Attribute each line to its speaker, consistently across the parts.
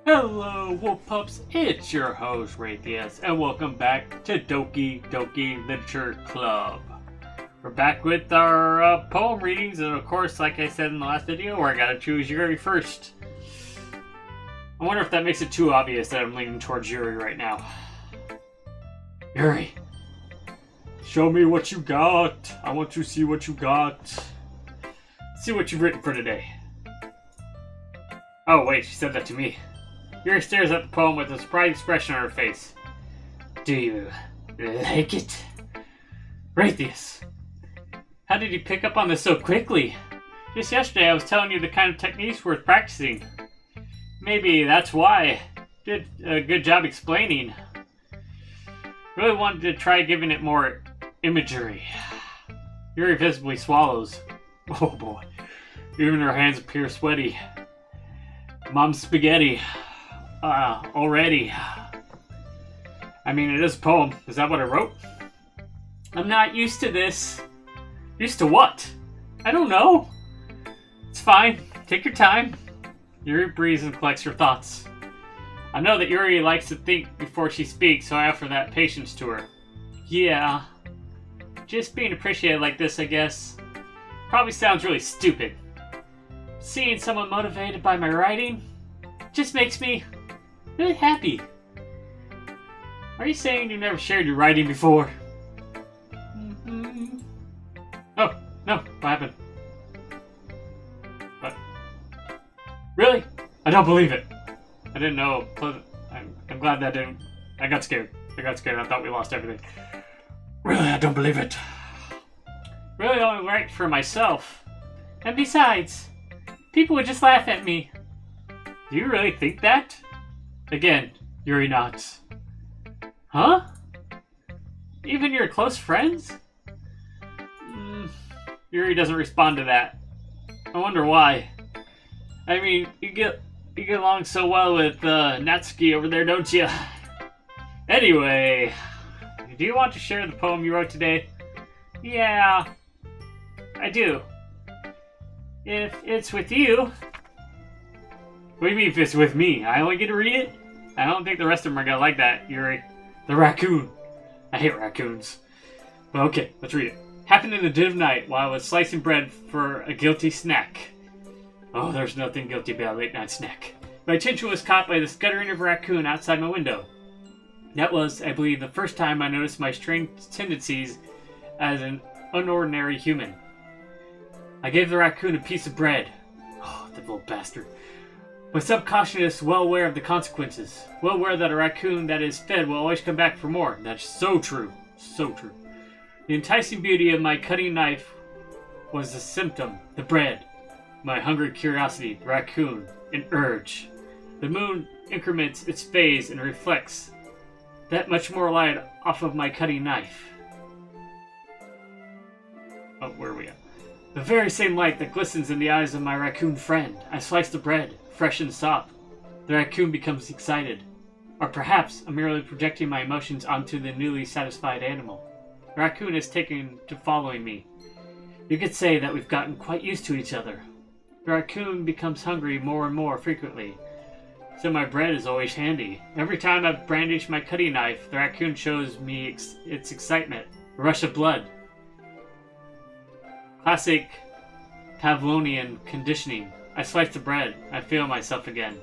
Speaker 1: Hello, Wolf Pups, it's your host, Raytheus, and welcome back to Doki Literature Club. We're back with our poem readings, and of course, like I said in the last video, I gotta choose Yuri first. I wonder if that makes it too obvious that I'm leaning towards Yuri right now. Yuri, show me what you got. I want to see what you got. See what you've written for today. Oh wait, she said that to me. Yuri stares at the poem with a surprised expression on her face. Do you like it? Raytheus, how did you pick up on this so quickly? Just yesterday I was telling you the kind of techniques worth practicing. Maybe that's why. Did a good job explaining. Really wanted to try giving it more imagery. Yuri visibly swallows. Oh boy. Even her hands appear sweaty. Mom's spaghetti. Already. I mean, it is a poem. Is that what I wrote? I'm not used to this. Used to what? I don't know. It's fine. Take your time. Yuri breathes and collects her thoughts. I know that Yuri likes to think before she speaks, so I offer that patience to her. Yeah. Just being appreciated like this, I guess. Probably sounds really stupid. Seeing someone motivated by my writing just makes me really happy. Are you saying you've never shared your writing before? Mm-hmm. Oh, no. What happened? What? Really? I don't believe it. I didn't know. I'm glad that didn't... I got scared. I thought we lost everything. Really, I don't believe it. Really only write for myself. And besides, people would just laugh at me. Do you really think that? Again, Yuri nods. Huh? Even your close friends? Yuri doesn't respond to that. I wonder why. I mean, you get along so well with Natsuki over there, don't you? Anyway, do you want to share the poem you wrote today? Yeah, I do. If it's with you. What do you mean if it's with me? I only get to read it? I don't think the rest of them are gonna like that, Yuri. The raccoon. I hate raccoons. But okay, let's read it. Happened in the dead of night while I was slicing bread for a guilty snack. Oh, there's nothing guilty about a late night snack. My attention was caught by the scuttering of a raccoon outside my window. That was, I believe, the first time I noticed my strange tendencies as an unordinary human. I gave the raccoon a piece of bread. Oh, the little bastard. My subconscious well aware of the consequences. Well aware that a raccoon that is fed will always come back for more. That's so true. So true. The enticing beauty of my cutting knife was the symptom, the bread. My hungry curiosity, the raccoon, an urge. The moon increments its phase and reflects that much more light off of my cutting knife. Oh, where are we at? The very same light that glistens in the eyes of my raccoon friend. I slice the bread, fresh and soft. The raccoon becomes excited. Or perhaps I'm merely projecting my emotions onto the newly satisfied animal. The raccoon is taken to following me. You could say that we've gotten quite used to each other. The raccoon becomes hungry more and more frequently, so my bread is always handy. Every time I brandish my cutting knife, the raccoon shows me its excitement. A rush of blood. Classic Pavlovian conditioning. I slice the bread. I feel myself again.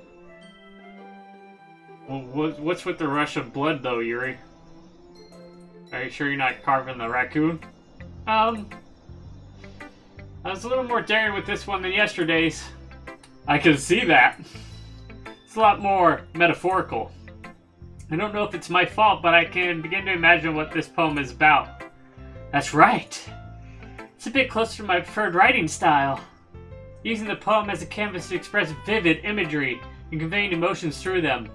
Speaker 1: Well, what's with the rush of blood, though, Yuri? Are you sure you're not carving the raccoon? I was a little more daring with this one than yesterday's. I can see that. It's a lot more metaphorical. I don't know if it's my fault, but I can begin to imagine what this poem is about. That's right. It's a bit closer to my preferred writing style. Using the poem as a canvas to express vivid imagery and conveying emotions through them.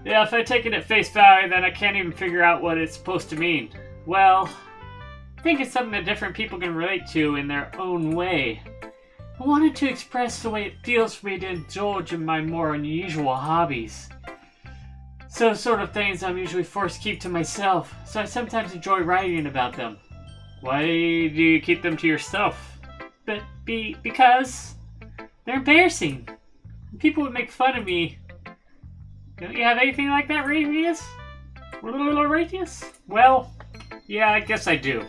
Speaker 1: Yeah, if I take it at face value, then I can't even figure out what it's supposed to mean. Well, I think it's something that different people can relate to in their own way. I wanted to express the way it feels for me to indulge in my more unusual hobbies. So sort of things I'm usually forced to keep to myself, so I sometimes enjoy writing about them. Why do you keep them to yourself? Because they're embarrassing. People would make fun of me Don't you have anything like that, Radius? Radius? Well, yeah, I guess I do.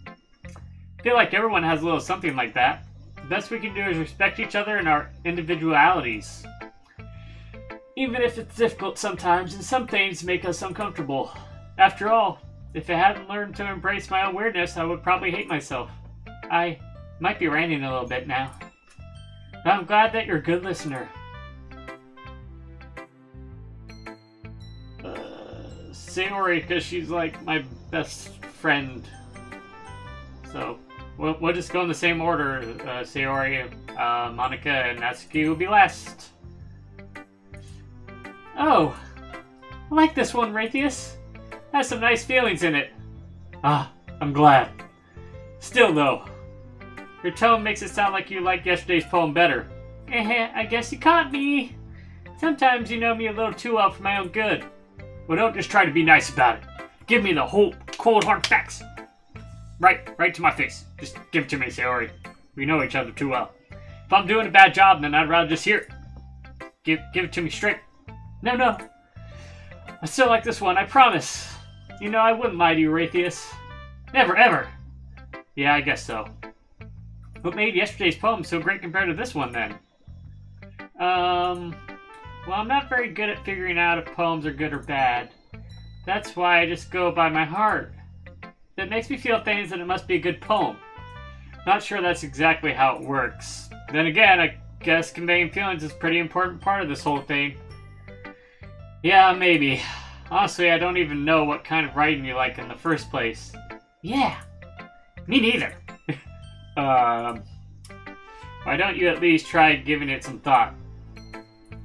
Speaker 1: I feel like everyone has a little something like that. The best we can do is respect each other and our individualities. Even if it's difficult sometimes, and some things make us uncomfortable. After all, if I hadn't learned to embrace my own weirdness, I would probably hate myself. I might be ranting a little bit now. But I'm glad that you're a good listener. Sayori, because she's like my best friend. So, we'll just go in the same order. Sayori, Monica, and Natsuki will be last. Oh, I like this one, Raytheus. It has some nice feelings in it. Ah, I'm glad. Still, though, your tone makes it sound like you liked yesterday's poem better. I guess you caught me. Sometimes you know me a little too well for my own good. Well, don't just try to be nice about it. Give me the whole cold hard facts. Right to my face. Just give it to me, Sayori. We know each other too well. If I'm doing a bad job, then I'd rather just hear it. Give it to me straight. No. I still like this one, I promise. You know, I wouldn't lie to you, Raytheus. Never, ever. Yeah, I guess so. What made yesterday's poem so great compared to this one, then? Well, I'm not very good at figuring out if poems are good or bad. That's why I just go by my heart. If it makes me feel things, then it must be a good poem. Not sure that's exactly how it works. Then again, I guess conveying feelings is a pretty important part of this whole thing. Yeah, maybe. Honestly, I don't even know what kind of writing you like in the first place. Yeah, me neither. Why don't you at least try giving it some thought?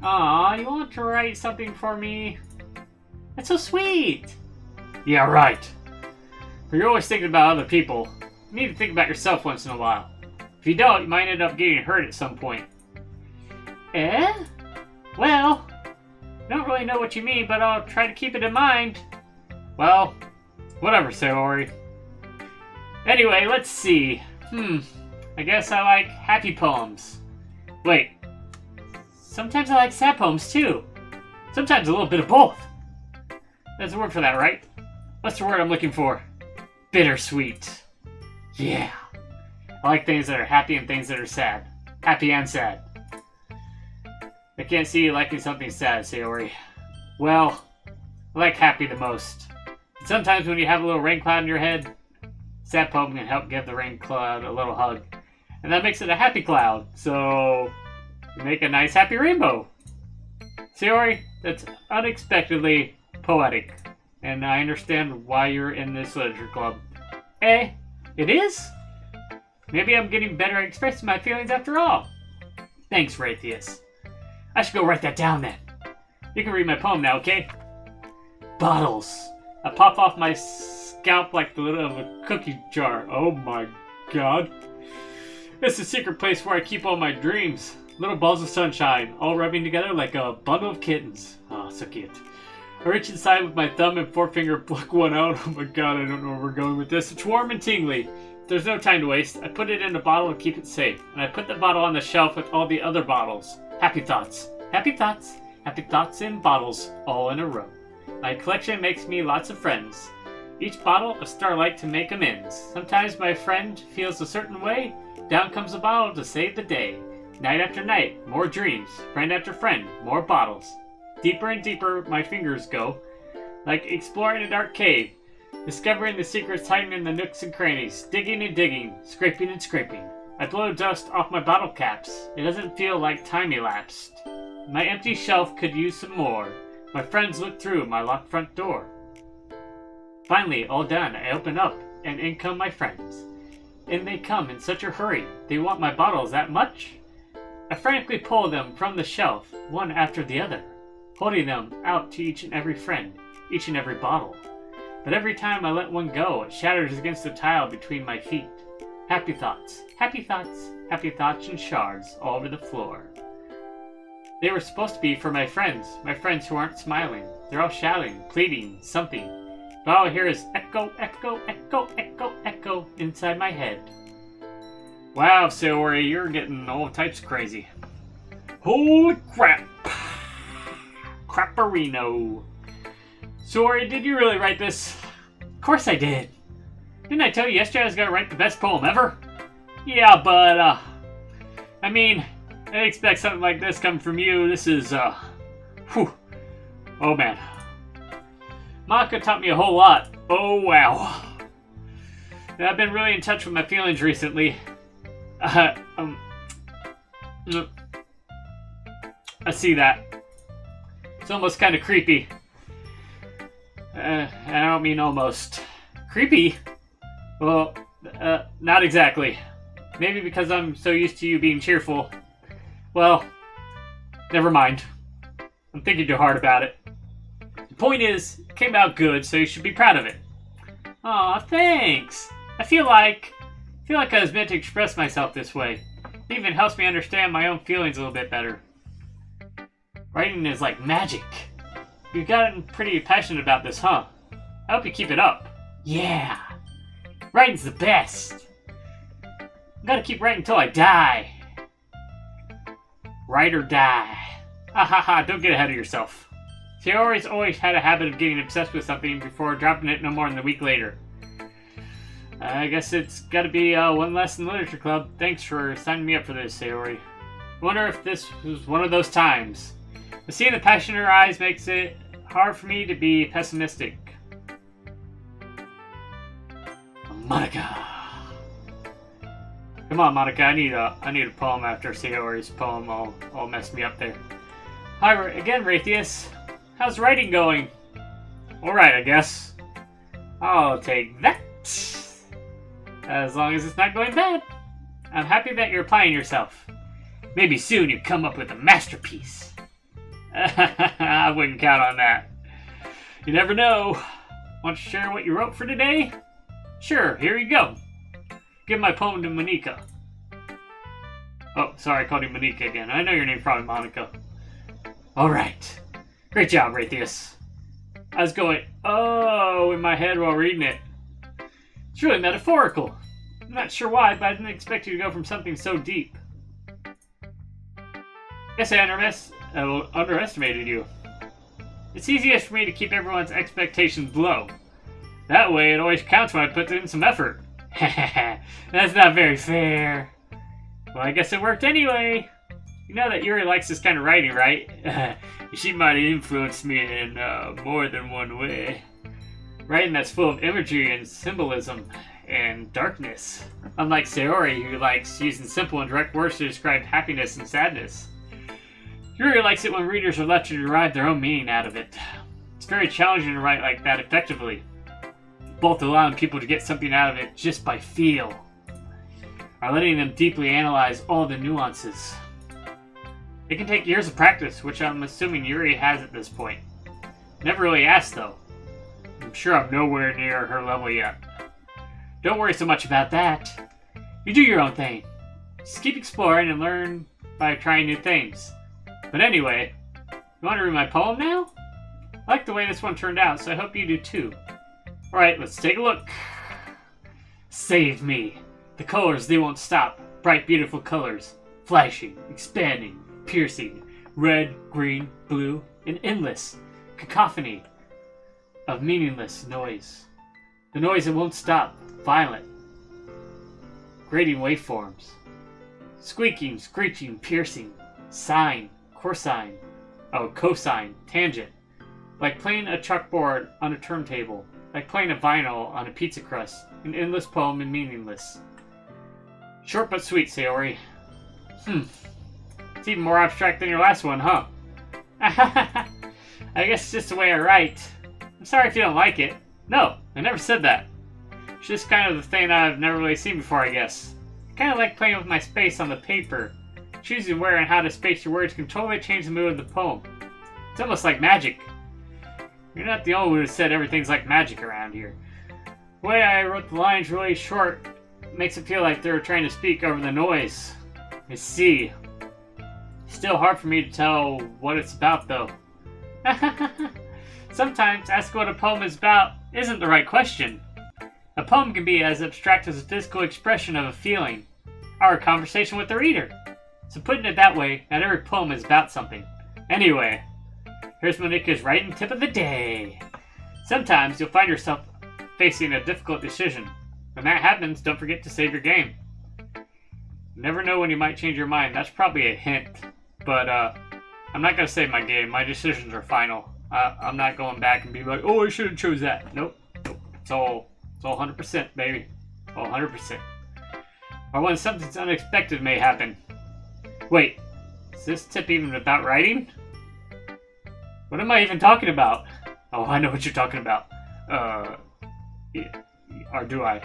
Speaker 1: Aw, you want to write something for me? That's so sweet! Yeah, right. But you're always thinking about other people. You need to think about yourself once in a while. If you don't, you might end up getting hurt at some point. Eh? Well, I don't really know what you mean, but I'll try to keep it in mind. Well, whatever, Sayori. Anyway, let's see. I guess I like happy poems. Wait. Sometimes I like sad poems, too. Sometimes a little bit of both. There's a word for that, right? What's the word I'm looking for? Bittersweet. Yeah. I like things that are happy and things that are sad. Happy and sad. I can't see you liking something sad, Sayori. Well, I like happy the most. And sometimes when you have a little rain cloud in your head, sad poem can help give the rain cloud a little hug. And that makes it a happy cloud, so you make a nice happy rainbow. Sayori, that's unexpectedly poetic. And I understand why you're in this literature club. Eh? It is? Maybe I'm getting better at expressing my feelings after all. Thanks, Raytheus. I should go write that down then. You can read my poem now, okay? Bottles. I pop off my scalp like the lid of a cookie jar. Oh my god. It's the secret place where I keep all my dreams. Little balls of sunshine, all rubbing together like a bundle of kittens. Oh, so cute. I reach inside with my thumb and forefinger, pluck one out. Oh my god, I don't know where we're going with this. It's warm and tingly. There's no time to waste. I put it in a bottle to keep it safe. And I put the bottle on the shelf with all the other bottles. Happy thoughts. Happy thoughts. Happy thoughts in bottles, all in a row. My collection makes me lots of friends. Each bottle a starlight to make amends. Sometimes my friend feels a certain way. Down comes a bottle to save the day. Night after night, more dreams. Friend after friend, more bottles. Deeper and deeper my fingers go, like exploring a dark cave, discovering the secrets hiding in the nooks and crannies, digging and digging, scraping and scraping. I blow dust off my bottle caps. It doesn't feel like time elapsed. My empty shelf could use some more. My friends look through my locked front door. Finally, all done, I open up, and in come my friends. In they come in such a hurry. They want my bottles that much? I frantically pull them from the shelf, one after the other, holding them out to each and every friend, each and every bottle. But every time I let one go, it shatters against the tile between my feet. Happy thoughts, happy thoughts, happy thoughts in shards all over the floor. They were supposed to be for my friends who aren't smiling. They're all shouting, pleading, something. But all I hear is echo, echo, echo, echo, echo inside my head. Wow, Sayori, you're getting all types crazy. Holy crap! Crapperino. Sayori, did you really write this? Of course I did. Didn't I tell you yesterday I was gonna write the best poem ever? Yeah, but, I mean, I didn't expect something like this coming from you. This is, whew. Oh, man. Monica taught me a whole lot. Oh, wow. I've been really in touch with my feelings recently. I see that. It's almost kind of creepy. I don't mean almost. Creepy? Well, not exactly. Maybe because I'm so used to you being cheerful. Well, never mind. I'm thinking too hard about it. The point is, it came out good, so you should be proud of it. Aw, thanks. I feel like I was meant to express myself this way. It even helps me understand my own feelings a little bit better. Writing is like magic. You've gotten pretty passionate about this, huh? I hope you keep it up. Yeah. Writing's the best. I'm gonna keep writing until I die. Write or die. Ha ha ha, don't get ahead of yourself. Sayori's always had a habit of getting obsessed with something before dropping it no more than a week later. I guess it's gotta be one lesson literature club. Thanks for signing me up for this, Sayori. I wonder if this was one of those times. But seeing the passion in her eyes makes it hard for me to be pessimistic. Monica. Come on, Monica. I need a poem after Sayori's poem. All messed me up there. Hi again, Raytheus. How's writing going? All right, I guess. I'll take that. As long as it's not going bad. I'm happy that you're applying yourself. Maybe soon you come up with a masterpiece. I wouldn't count on that. You never know. Want to share what you wrote for today? Sure, here you go. Give my poem to Monica. Oh, sorry, I called you Monica again. I know your name's probably Monica. Alright. Great job, Raytheus. I was going, oh, in my head while reading it. It's really metaphorical. I'm not sure why, but I didn't expect you to go from something so deep. Guess I underestimated you. It's easiest for me to keep everyone's expectations low. That way, it always counts when I put in some effort. That's not very fair. Well, I guess it worked anyway. You know that Yuri likes this kind of writing, right? She might have influenced me in more than one way. Writing that's full of imagery and symbolism and darkness. Unlike Sayori, who likes using simple and direct words to describe happiness and sadness. Yuri likes it when readers are left to derive their own meaning out of it. It's very challenging to write like that effectively. Both allowing people to get something out of it just by feel, or letting them deeply analyze all the nuances. It can take years of practice, which I'm assuming Yuri has at this point. Never really asked, though. I'm sure I'm nowhere near her level yet. Don't worry so much about that. You do your own thing. Just keep exploring and learn by trying new things. But anyway, you want to read my poem now? I like the way this one turned out, so I hope you do too. Alright, let's take a look. Save me. The colors, they won't stop. Bright, beautiful colors. Flashing, expanding, piercing. Red, green, blue, and endless. Cacophony of meaningless noise. The noise that won't stop. Violent. Grating waveforms. Squeaking, screeching, piercing. Sine, cosine. Oh, cosine, tangent. Like playing a chalkboard on a turntable. Like playing a vinyl on a pizza crust. An endless poem and meaningless. Short but sweet, Sayori. It's even more abstract than your last one, huh? I guess it's just the way I write. I'm sorry if you don't like it. No, I never said that. It's just kind of the thing I've never really seen before, I guess. I kind of like playing with my space on the paper. Choosing where and how to space your words can totally change the mood of the poem. It's almost like magic. You're not the only one who said everything's like magic around here. The way I wrote the lines really short makes it feel like they're trying to speak over the noise. I see. Still hard for me to tell what it's about, though. Sometimes asking what a poem is about isn't the right question. A poem can be as abstract as a physical expression of a feeling, or a conversation with the reader. So putting it that way, not every poem is about something. Anyway, Here's Monika's writing tip of the day. Sometimes you'll find yourself facing a difficult decision. When that happens, don't forget to save your game. You never know when you might change your mind. That's probably a hint. But I'm not going to save my game. My decisions are final. I'm not going back and be like, oh, I should have chose that. Nope. It's all 100%, baby. All 100%. Or when something unexpected may happen. Wait, is this tip even about writing? What am I even talking about? Oh, I know what you're talking about. Yeah, or do I?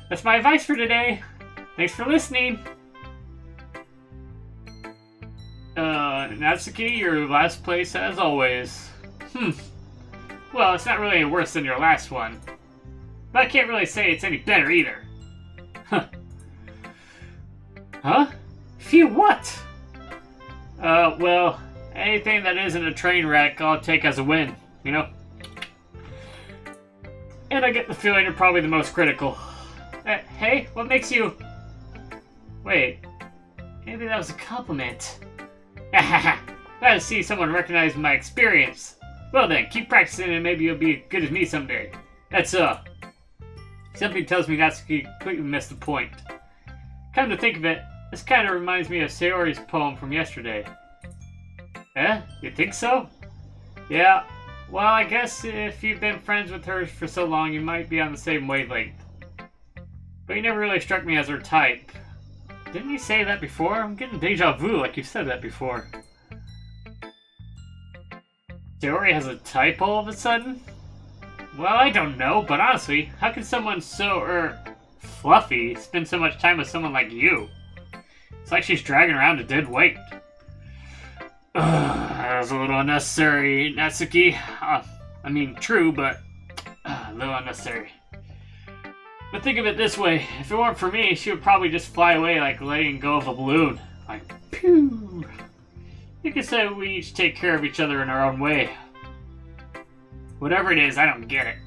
Speaker 1: That's my advice for today. Thanks for listening. Natsuki, your last place as always. Well, it's not really any worse than your last one. But I can't really say it's any better either. Huh? Phew, what? Well, anything that isn't a train wreck, I'll take as a win, you know? And I get the feeling you're probably the most critical. Hey, what makes you... Wait, maybe that was a compliment. Glad to see someone recognize my experience. Well then, keep practicing and maybe you'll be as good as me someday. That's, something tells me Natsuki completely missed the point. Come to think of it, this kind of reminds me of Sayori's poem from yesterday. Eh? You think so? Yeah. Well, I guess if you've been friends with her for so long, you might be on the same wavelength. But you never really struck me as her type. Didn't you say that before? I'm getting deja vu like you said that before. Sayori has a type all of a sudden? Well, I don't know, but honestly, how can someone so, fluffy spend so much time with someone like you? It's like she's dragging around a dead weight. That was a little unnecessary, Natsuki. I mean, true, but a little unnecessary. But think of it this way, if it weren't for me, she would probably just fly away like letting go of a balloon. Like, pew! You could say we each take care of each other in our own way. Whatever it is, I don't get it.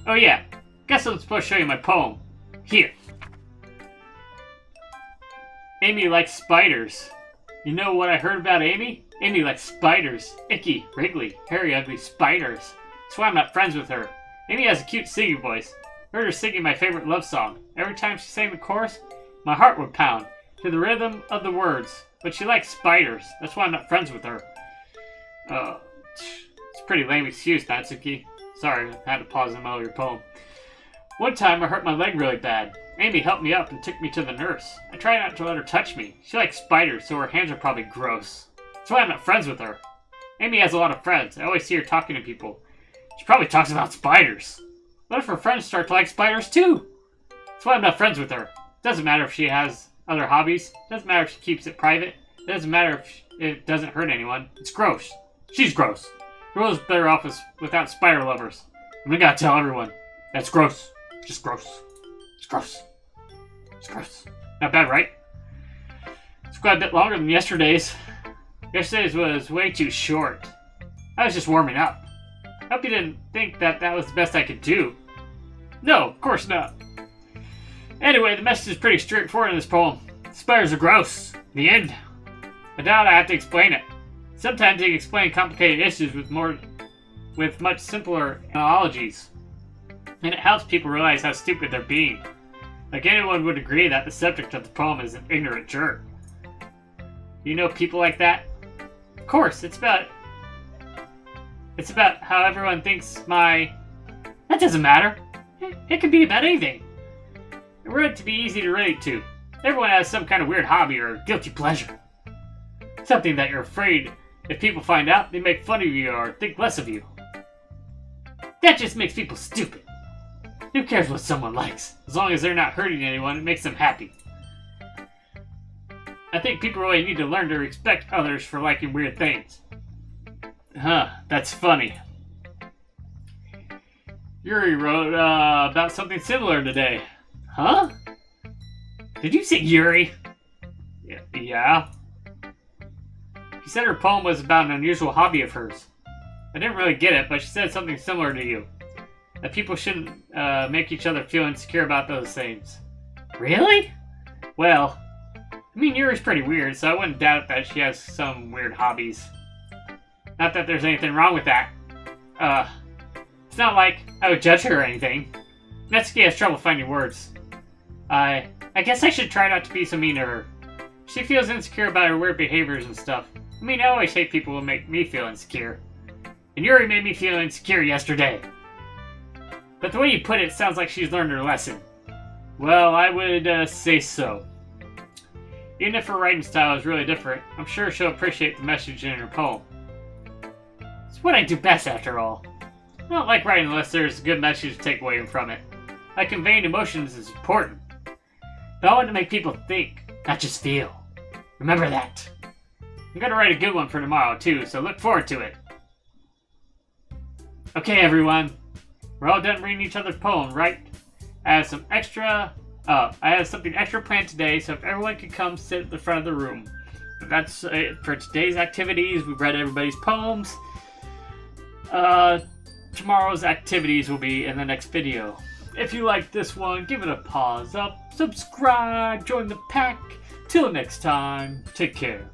Speaker 1: Oh yeah, guess I'm supposed to show you my poem. Here. Amy likes spiders. You know what I heard about Amy? Amy likes spiders. Icky, wriggly, hairy, ugly spiders. That's why I'm not friends with her. Amy has a cute singing voice. I heard her singing my favorite love song. Every time she sang the chorus, my heart would pound to the rhythm of the words. But she likes spiders. That's why I'm not friends with her. It's a pretty lame excuse, Natsuki. Sorry, I had to pause in the middle of your poem. One time I hurt my leg really bad. Amy helped me up and took me to the nurse. I tried not to let her touch me. She likes spiders, so her hands are probably gross. That's why I'm not friends with her. Amy has a lot of friends. I always see her talking to people. She probably talks about spiders. What if her friends start to like spiders too? That's why I'm not friends with her. Doesn't matter if she has other hobbies. Doesn't matter if she keeps it private. Doesn't matter if it doesn't hurt anyone. It's gross. She's gross. The world's better off without spider lovers. And we gotta tell everyone. That's gross. Just gross. It's gross. It's gross. Not bad, right? It's quite a bit longer than yesterday's. Yesterday's was way too short. I was just warming up. I hope you didn't think that was the best I could do. No, of course not. Anyway, the message is pretty straightforward in this poem. Spiders are gross. The end. I doubt I have to explain it. Sometimes you can explain complicated issues with much simpler analogies. And it helps people realize how stupid they're being. Like anyone would agree that the subject of the poem is an ignorant jerk. You know people like that? Of course, it's about how everyone thinks my... That doesn't matter. It could be about anything. I wrote it to be easy to relate to. Everyone has some kind of weird hobby or guilty pleasure. Something that you're afraid if people find out, they make fun of you or think less of you. That just makes people stupid. Who cares what someone likes? As long as they're not hurting anyone, it makes them happy. I think people really need to learn to respect others for liking weird things. Huh, that's funny. Yuri wrote about something similar today. Huh? Did you say Yuri? Yeah. She said her poem was about an unusual hobby of hers. I didn't really get it, but she said something similar to you. That people shouldn't make each other feel insecure about those things. Really? Well, I mean, Yuri's pretty weird, so I wouldn't doubt that she has some weird hobbies. Not that there's anything wrong with that. It's not like I would judge her or anything. Natsuki has trouble finding words. I guess I should try not to be so mean to her. She feels insecure about her weird behaviors and stuff. I mean, I always hate people who make me feel insecure. And Yuri made me feel insecure yesterday. But the way you put it sounds like she's learned her lesson. Well, I would say so. Even if her writing style is really different, I'm sure she'll appreciate the message in her poem. It's what I do best, after all. I don't like writing unless there's a good message to take away from it. Like conveying emotions is important. But I want to make people think, not just feel. Remember that. I'm gonna write a good one for tomorrow, too, so look forward to it. Okay, everyone. We're all done reading each other's poem, right? I have something extra planned today, so if everyone could come sit at the front of the room. But that's it for today's activities. We've read everybody's poems. Tomorrow's activities will be in the next video. If you like this one, give it a paws up, subscribe, join the pack. Till next time, take care.